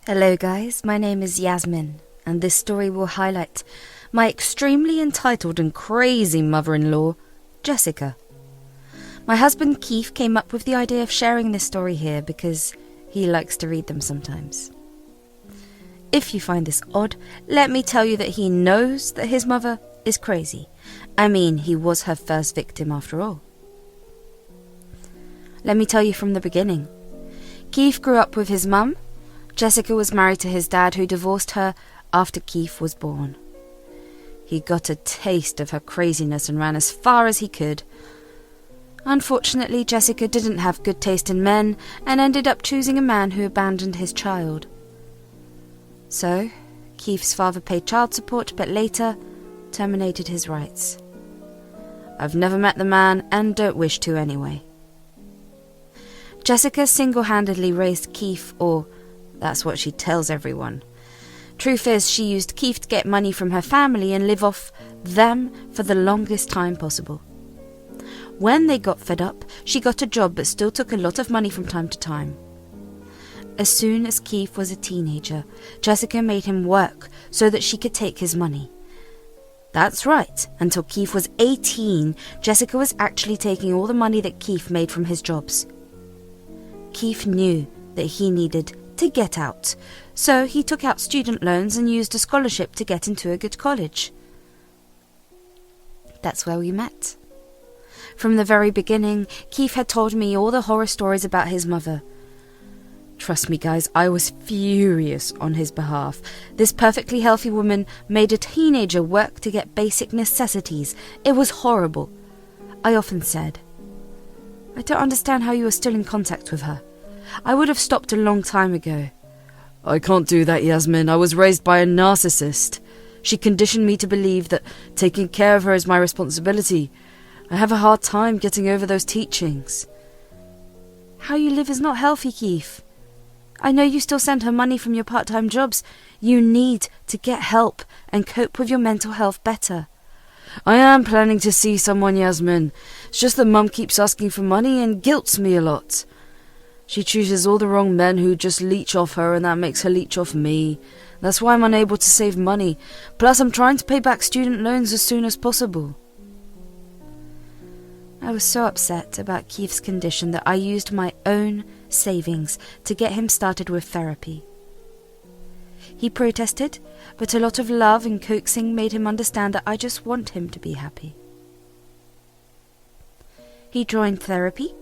Hello guys, my name is Yasmin, and this story will highlight my extremely entitled and crazy mother-in-law, Jessica. My husband Keith came up with the idea of sharing this story here because he likes to read them sometimes. If you find this odd, let me tell you that he knows that his mother is crazy. I mean, he was her first victim after all. Let me tell you from the beginning. Keith grew up with his mum. Jessica was married to his dad, who divorced her after Keith was born. He got a taste of her craziness and ran as far as he could. Unfortunately, Jessica didn't have good taste in men and ended up choosing a man who abandoned his child. So, Keith's father paid child support, but later terminated his rights. I've never met the man and don't wish to anyway. Jessica single-handedly raised Keith, or that's what she tells everyone. Truth is, she used Keith to get money from her family and live off them for the longest time possible. When they got fed up, she got a job but still took a lot of money from time to time. As soon as Keith was a teenager, Jessica made him work so that she could take his money. That's right, until Keith was 18, Jessica was actually taking all the money that Keith made from his jobs. Keith knew that he needed to get out, so he took out student loans and used a scholarship to get into a good college. That's where we met. From the very beginning, Keith had told me all the horror stories about his mother. Trust me guys, I was furious on his behalf. This perfectly healthy woman made a teenager work to get basic necessities. It was horrible. I often said, I don't understand how you are still in contact with her. I would have stopped a long time ago. I can't do that, Yasmin. I was raised by a narcissist. She conditioned me to believe that taking care of her is my responsibility. I have a hard time getting over those teachings. How you live is not healthy, Keith. I know you still send her money from your part-time jobs. You need to get help and cope with your mental health better. I am planning to see someone, Yasmin. It's just that Mum keeps asking for money and guilts me a lot. She chooses all the wrong men who just leech off her, and that makes her leech off me. That's why I'm unable to save money. Plus, I'm trying to pay back student loans as soon as possible. I was so upset about Keith's condition that I used my own savings to get him started with therapy. He protested, but a lot of love and coaxing made him understand that I just want him to be happy. He joined therapy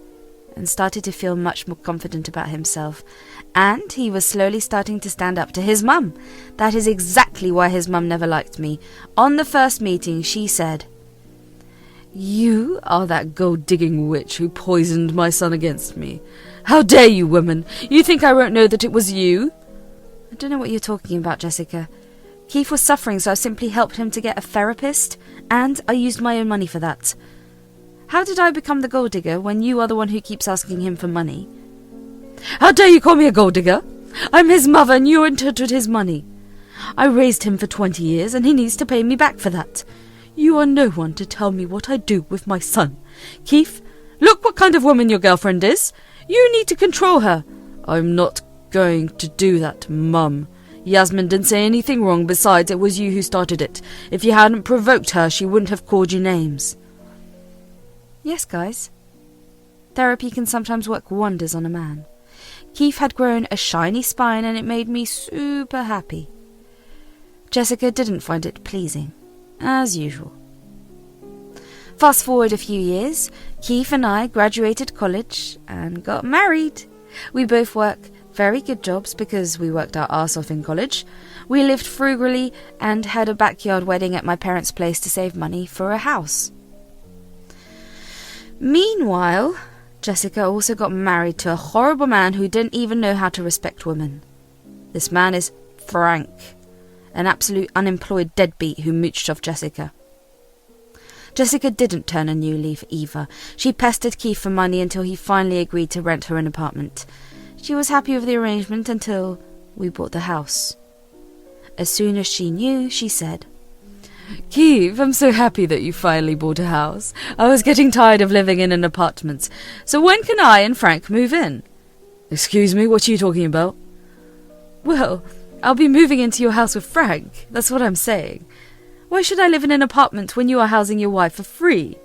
and started to feel much more confident about himself, and he was slowly starting to stand up to his mum. That is exactly why his mum never liked me. On the first meeting, she said, "You are that gold-digging witch who poisoned my son against me. How dare you, woman? You think I won't know that it was you?" I don't know what you're talking about, Jessica. Keith was suffering, so I simply helped him to get a therapist, and I used my own money for that. How did I become the gold digger when you are the one who keeps asking him for money? How dare you call me a gold digger? I'm his mother and you entitled his money. I raised him for 20 years and he needs to pay me back for that. You are no one to tell me what I do with my son. Keith, look what kind of woman your girlfriend is. You need to control her. I'm not going to do that, Mum. Yasmin didn't say anything wrong. Besides, it was you who started it. If you hadn't provoked her, she wouldn't have called you names. Yes, guys. Therapy can sometimes work wonders on a man. Keith had grown a shiny spine and it made me super happy. Jessica didn't find it pleasing, as usual. Fast forward a few years, Keith and I graduated college and got married. We both work very good jobs because we worked our arse off in college. We lived frugally and had a backyard wedding at my parents' place to save money for a house. Meanwhile, Jessica also got married to a horrible man who didn't even know how to respect women. This man is Frank, an absolute unemployed deadbeat who mooched off Jessica. Jessica didn't turn a new leaf either. She pestered Keith for money until he finally agreed to rent her an apartment. She was happy with the arrangement until we bought the house. As soon as she knew, she said, "Keith, I'm so happy that you finally bought a house. I was getting tired of living in an apartment. So when can I and Frank move in?" "Excuse me, what are you talking about?" Well, I'll be moving into your house with Frank. That's what I'm saying. Why should I live in an apartment when you are housing your wife for free?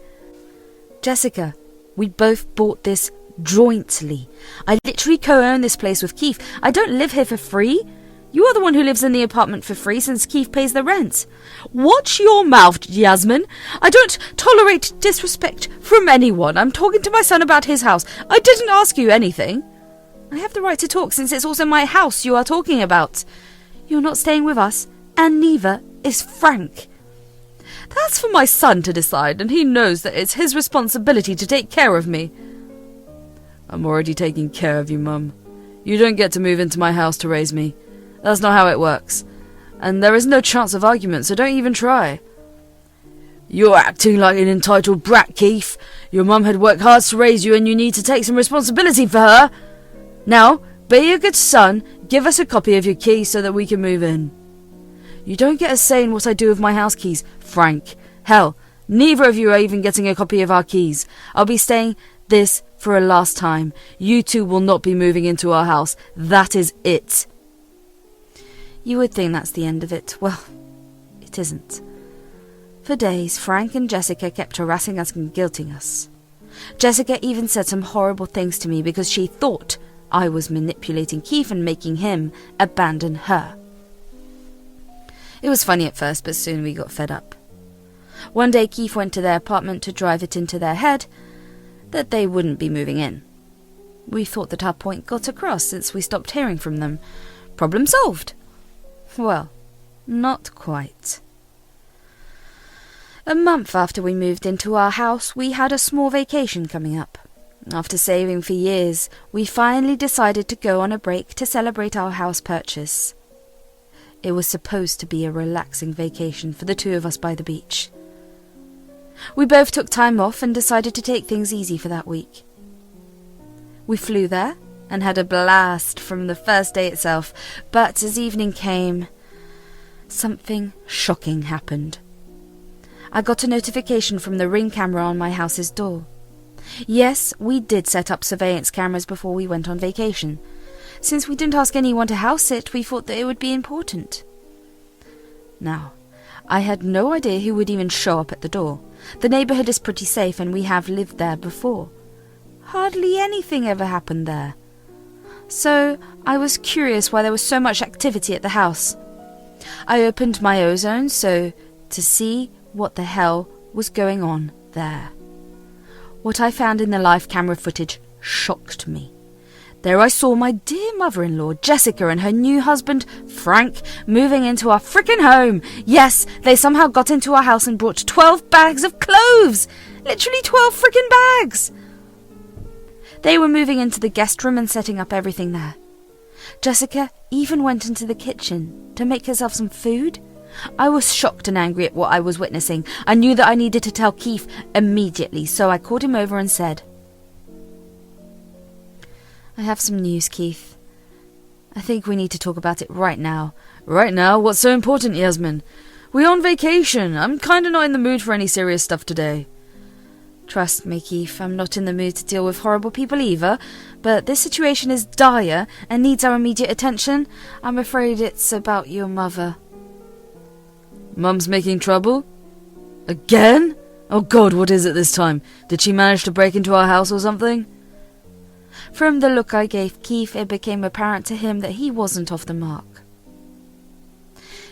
Jessica, we both bought this jointly. I literally co-own this place with Keith. I don't live here for free. You are the one who lives in the apartment for free since Keith pays the rent. Watch your mouth, Yasmin. I don't tolerate disrespect from anyone. I'm talking to my son about his house. I didn't ask you anything. I have the right to talk since it's also my house you are talking about. You're not staying with us, and neither is Frank. That's for my son to decide, and he knows that it's his responsibility to take care of me. I'm already taking care of you, Mum. You don't get to move into my house to raise me. That's not how it works. And there is no chance of argument, so don't even try. You're acting like an entitled brat, Keith. Your mum had worked hard to raise you, and you need to take some responsibility for her. Now, be a good son, give us a copy of your keys so that we can move in. You don't get a say in what I do with my house keys, Frank. Hell, neither of you are even getting a copy of our keys. I'll be staying this for a last time. You two will not be moving into our house. That is it. You would think that's the end of it. Well, it isn't. For days, Frank and Jessica kept harassing us and guilting us. Jessica even said some horrible things to me because she thought I was manipulating Keith and making him abandon her. It was funny at first, but soon we got fed up. One day Keith went to their apartment to drive it into their head that they wouldn't be moving in. We thought that our point got across since we stopped hearing from them. Problem solved. Well, not quite. A month after we moved into our house, we had a small vacation coming up. After saving for years, we finally decided to go on a break to celebrate our house purchase. It was supposed to be a relaxing vacation for the two of us by the beach. We both took time off and decided to take things easy for that week. We flew there and had a blast from the first day itself, but as evening came, something shocking happened. I got a notification from the Ring camera on my house's door. Yes, we did set up surveillance cameras before we went on vacation. Since we didn't ask anyone to house it, we thought that it would be important. Now, I had no idea who would even show up at the door. The neighbourhood is pretty safe and we have lived there before. Hardly anything ever happened there. So I was curious why there was so much activity at the house. I opened my ozone to see what the hell was going on there. What I found in the live camera footage shocked me. There I saw my dear mother-in-law, Jessica, and her new husband, Frank, moving into our frickin' home. Yes, they somehow got into our house and brought 12 bags of clothes. Literally 12 frickin' bags. They were moving into the guest room and setting up everything there. Jessica even went into the kitchen to make herself some food. I was shocked and angry at what I was witnessing. I knew that I needed to tell Keith immediately, so I called him over and said, I have some news, Keith. I think we need to talk about it right now. Right now? What's so important, Yasmin? We're on vacation. I'm kinda not in the mood for any serious stuff today. Trust me, Keith, I'm not in the mood to deal with horrible people either, but this situation is dire and needs our immediate attention. I'm afraid it's about your mother. Mum's making trouble? Again? Oh God, what is it this time? Did she manage to break into our house or something? From the look I gave Keith, it became apparent to him that he wasn't off the mark.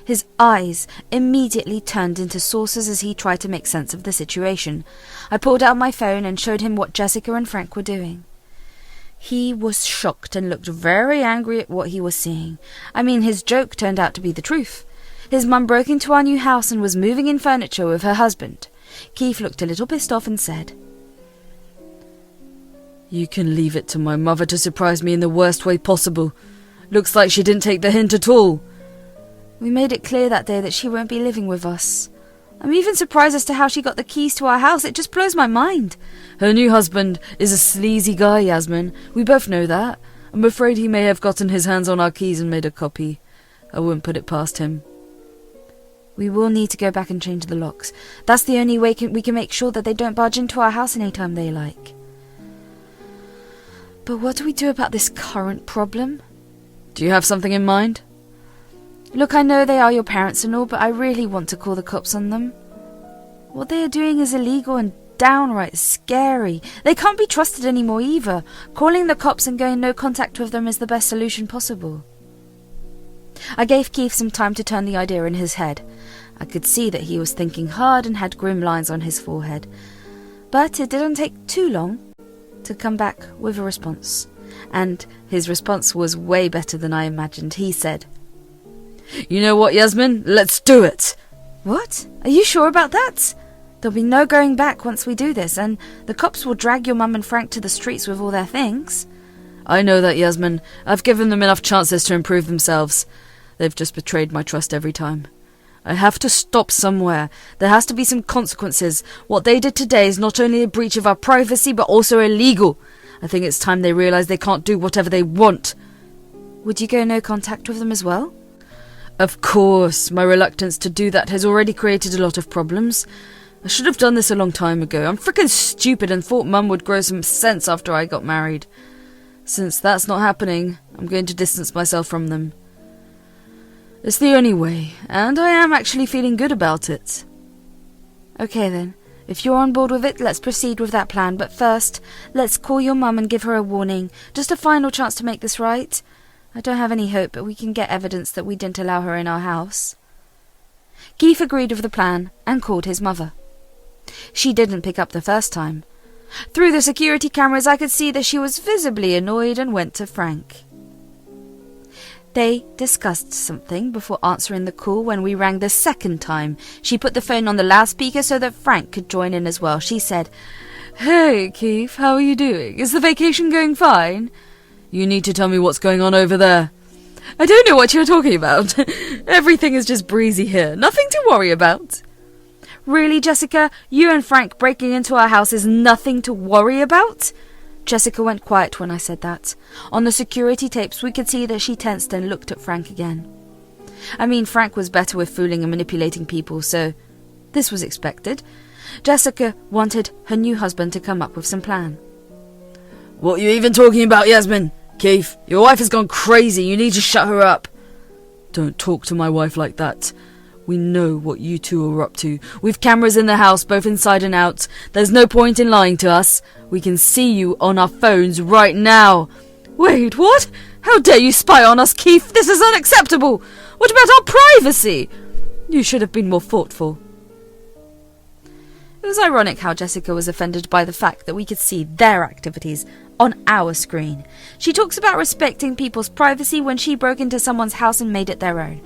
His eyes immediately turned into saucers as he tried to make sense of the situation. I pulled out my phone and showed him what Jessica and Frank were doing. He was shocked and looked very angry at what he was seeing. I mean, his joke turned out to be the truth. His mum broke into our new house and was moving in furniture with her husband. Keith looked a little pissed off and said, You can leave it to my mother to surprise me in the worst way possible. Looks like she didn't take the hint at all. We made it clear that day that she won't be living with us. I'm even surprised as to how she got the keys to our house. It just blows my mind. Her new husband is a sleazy guy, Yasmin. We both know that. I'm afraid he may have gotten his hands on our keys and made a copy. I wouldn't put it past him. We will need to go back and change the locks. That's the only way we can make sure that they don't barge into our house any time they like. But what do we do about this current problem? Do you have something in mind? Look, I know they are your parents and all, but I really want to call the cops on them. What they are doing is illegal and downright scary. They can't be trusted anymore either. Calling the cops and going no contact with them is the best solution possible. I gave Keith some time to turn the idea in his head. I could see that he was thinking hard and had grim lines on his forehead. But it didn't take too long to come back with a response. And his response was way better than I imagined. He said, You know what, Yasmin? Let's do it! What? Are you sure about that? There'll be no going back once we do this, and the cops will drag your mum and Frank to the streets with all their things. I know that, Yasmin. I've given them enough chances to improve themselves. They've just betrayed my trust every time. I have to stop somewhere. There has to be some consequences. What they did today is not only a breach of our privacy, but also illegal. I think it's time they realise they can't do whatever they want. Would you go no contact with them as well? Of course. My reluctance to do that has already created a lot of problems. I should have done this a long time ago. I'm frickin' stupid and thought Mum would grow some sense after I got married. Since that's not happening, I'm going to distance myself from them. It's the only way, and I am actually feeling good about it. Okay then, if you're on board with it, let's proceed with that plan, but first, let's call your mum and give her a warning. Just a final chance to make this right. I don't have any hope, but we can get evidence that we didn't allow her in our house. Keith agreed with the plan and called his mother. She didn't pick up the first time. Through the security cameras I could see that she was visibly annoyed and went to Frank. They discussed something before answering the call. When we rang the second time, she put the phone on the loudspeaker so that Frank could join in as well. She said, Hey, Keith, how are you doing? Is the vacation going fine? You need to tell me what's going on over there. I don't know what you're talking about. Everything is just breezy here. Nothing to worry about. Really, Jessica? You and Frank breaking into our house is nothing to worry about? Jessica went quiet when I said that. On the security tapes, we could see that she tensed and looked at Frank again. I mean, Frank was better with fooling and manipulating people, so this was expected. Jessica wanted her new husband to come up with some plan. What are you even talking about, Yasmin? Keith, your wife has gone crazy. You need to shut her up. Don't talk to my wife like that. We know what you two are up to. We've cameras in the house, both inside and out. There's no point in lying to us. We can see you on our phones right now. Wait, what? How dare you spy on us, Keith? This is unacceptable. What about our privacy? You should have been more thoughtful. It was ironic how Jessica was offended by the fact that we could see their activities on our screen. She talks about respecting people's privacy when she broke into someone's house and made it their own.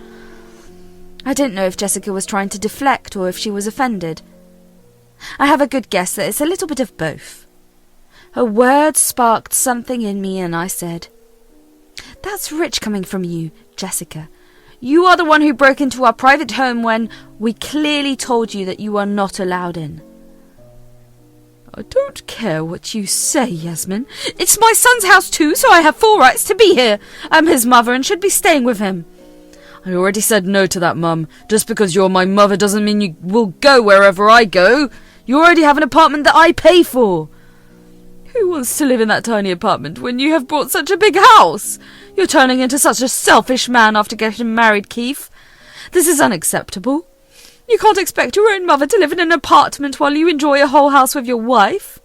I didn't know if Jessica was trying to deflect or if she was offended. I have a good guess that it's a little bit of both. Her words sparked something in me and I said, That's rich coming from you, Jessica. You are the one who broke into our private home when we clearly told you that you are not allowed in. I don't care what you say, Yasmin. It's my son's house too, so I have full rights to be here. I'm his mother and should be staying with him. I already said no to that, Mum. Just because you're my mother doesn't mean you will go wherever I go. You already have an apartment that I pay for. Who wants to live in that tiny apartment when you have bought such a big house? You're turning into such a selfish man after getting married, Keith. This is unacceptable. You can't expect your own mother to live in an apartment while you enjoy a whole house with your wife.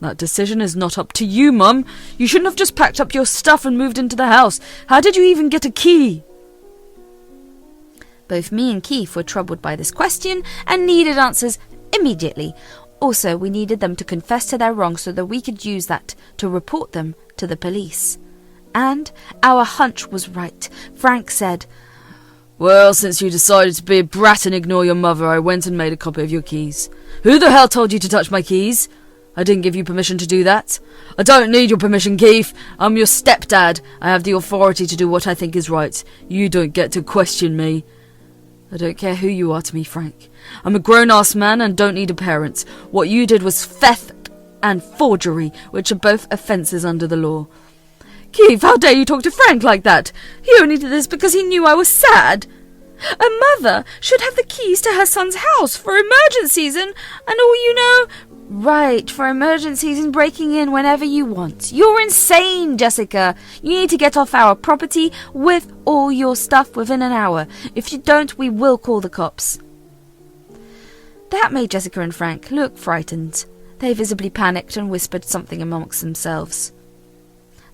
That decision is not up to you, Mum. You shouldn't have just packed up your stuff and moved into the house. How did you even get a key? Both me and Keith were troubled by this question and needed answers immediately. Also, we needed them to confess to their wrongs so that we could use that to report them to the police. And our hunch was right. Frank said, Well, since you decided to be a brat and ignore your mother, I went and made a copy of your keys. Who the hell told you to touch my keys? I didn't give you permission to do that. I don't need your permission, Keith. I'm your stepdad. I have the authority to do what I think is right. You don't get to question me. I don't care who you are to me, Frank. I'm a grown-ass man and don't need a parent. What you did was theft and forgery, which are both offences under the law. Keith, how dare you talk to Frank like that? He only did this because he knew I was sad. A mother should have the keys to her son's house for emergencies and all, Right, for emergencies and breaking in whenever you want. You're insane, Jessica. You need to get off our property with all your stuff within an hour. If you don't, we will call the cops. That made Jessica and Frank look frightened. They visibly panicked and whispered something amongst themselves.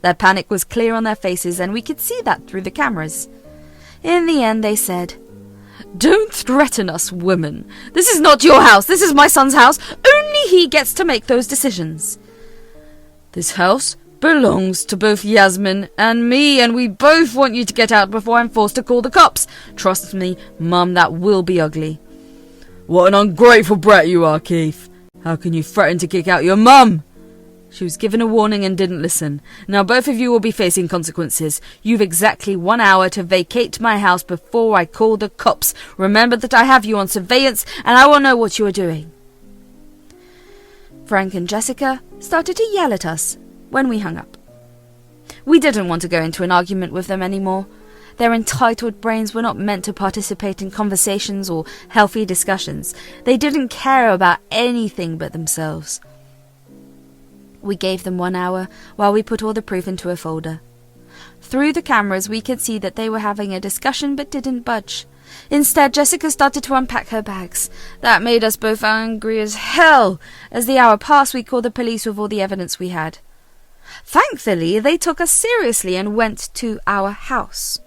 Their panic was clear on their faces, and we could see that through the cameras. In the end, they said, "Don't threaten us, women. This is not your house. This is my son's house. Only he gets to make those decisions. This house belongs to both Yasmin and me, and we both want you to get out before I'm forced to call the cops. Trust me, Mum, that will be ugly." "What an ungrateful brat you are, Keith. How can you threaten to kick out your mum?" She was given a warning and didn't listen. "Now both of you will be facing consequences. You've exactly 1 hour to vacate my house before I call the cops. Remember that I have you on surveillance and I will know what you are doing." Frank and Jessica started to yell at us when we hung up. We didn't want to go into an argument with them anymore. Their entitled brains were not meant to participate in conversations or healthy discussions. They didn't care about anything but themselves. We gave them 1 hour while we put all the proof into a folder. Through the cameras, we could see that they were having a discussion but didn't budge. Instead, Jessica started to unpack her bags. That made us both angry as hell. As the hour passed, we called the police with all the evidence we had. Thankfully, they took us seriously and went to our house.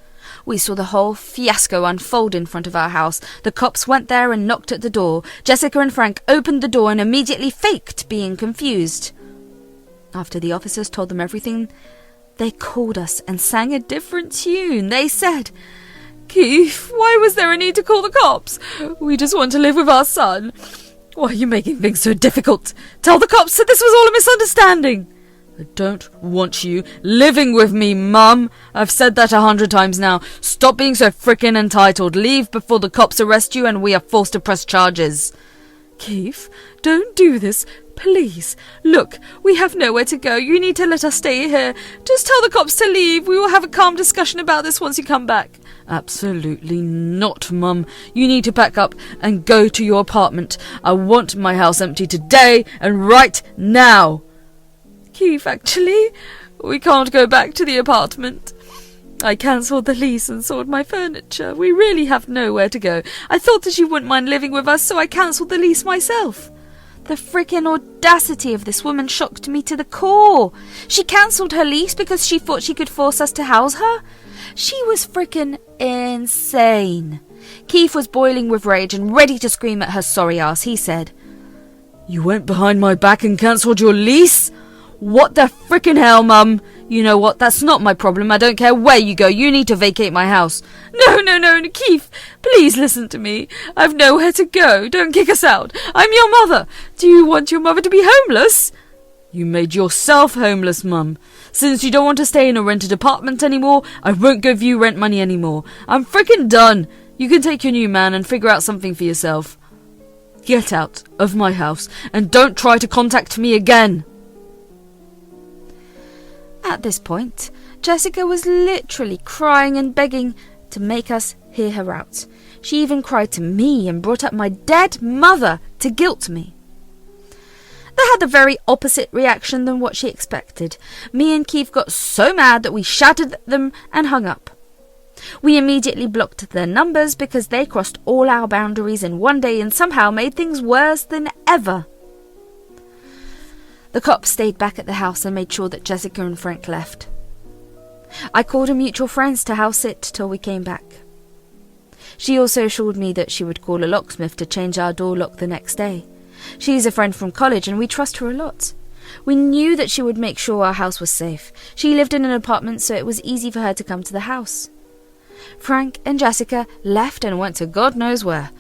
We saw the whole fiasco unfold in front of our house. The cops went there and knocked at the door. Jessica and Frank opened the door and immediately faked being confused. After the officers told them everything, they called us and sang a different tune. They said, "Keith, why was there a need to call the cops? We just want to live with our son. Why are you making things so difficult? Tell the cops that this was all a misunderstanding." "I don't want you living with me, Mum. I've said that 100 times now. Stop being so frickin' entitled. Leave before the cops arrest you and we are forced to press charges." "Keith, don't do this. Please. Look, we have nowhere to go. You need to let us stay here. Just tell the cops to leave. We will have a calm discussion about this once you come back." "Absolutely not, Mum. You need to pack up and go to your apartment. I want my house empty today and right now." "Keith, actually, we can't go back to the apartment. I cancelled the lease and sold my furniture. We really have nowhere to go. I thought that you wouldn't mind living with us, so I cancelled the lease myself." The frickin' audacity of this woman shocked me to the core. She cancelled her lease because she thought she could force us to house her? She was frickin' insane. Keith was boiling with rage and ready to scream at her sorry ass. He said, "You went behind my back and cancelled your lease? What the frickin' hell, Mum? You know what? That's not my problem. I don't care where you go. You need to vacate my house." No, Keith. Please listen to me. I've nowhere to go. Don't kick us out. I'm your mother. Do you want your mother to be homeless? You made yourself homeless, Mum. Since you don't want to stay in a rented apartment anymore, I won't give you rent money anymore. I'm frickin' done. You can take your new man and figure out something for yourself. Get out of my house and don't try to contact me again. At this point, Jessica was literally crying and begging to make us hear her out. She even cried to me and brought up my dead mother to guilt me. They had the very opposite reaction than what she expected. Me and Keith got so mad that we shouted at them and hung up. We immediately blocked their numbers because they crossed all our boundaries in one day and somehow made things worse than ever. The cops stayed back at the house and made sure that Jessica and Frank left. I called a mutual friend to house sit till we came back. She also assured me that she would call a locksmith to change our door lock the next day. She's a friend from college and we trust her a lot. We knew that she would make sure our house was safe. She lived in an apartment, so it was easy for her to come to the house. Frank and Jessica left and went to God knows where.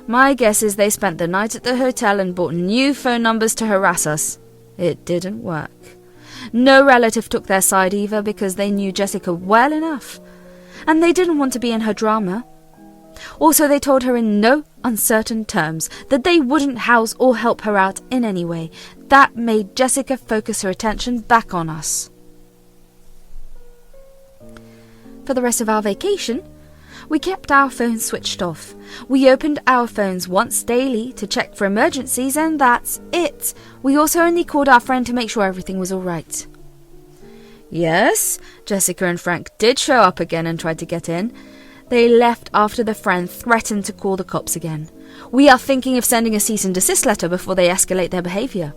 My guess is they spent the night at the hotel and bought new phone numbers to harass us. It didn't work. No relative took their side either because they knew Jessica well enough, and they didn't want to be in her drama. Also, they told her in no uncertain terms that they wouldn't house or help her out in any way. That made Jessica focus her attention back on us. For the rest of our vacation, We kept our phones switched off. We opened our phones once daily to check for emergencies, and that's it. We also only called our friend to make sure everything was all right. Yes, Jessica and Frank did show up again and tried to get in. They left after the friend threatened to call the cops again. We are thinking of sending a cease and desist letter before they escalate their behaviour.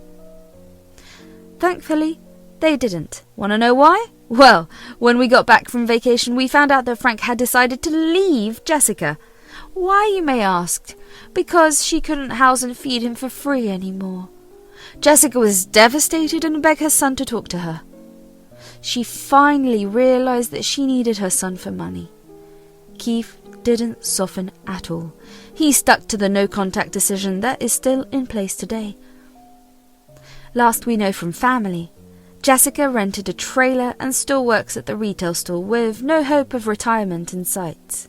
Thankfully, they didn't. Want to know why? Well, when we got back from vacation, we found out that Frank had decided to leave Jessica. Why, you may ask? Because she couldn't house and feed him for free anymore. Jessica was devastated and begged her son to talk to her. She finally realised that she needed her son for money. Keith didn't soften at all. He stuck to the no-contact decision that is still in place today. Last we know from family, Jessica rented a trailer and still works at the retail store with no hope of retirement in sight.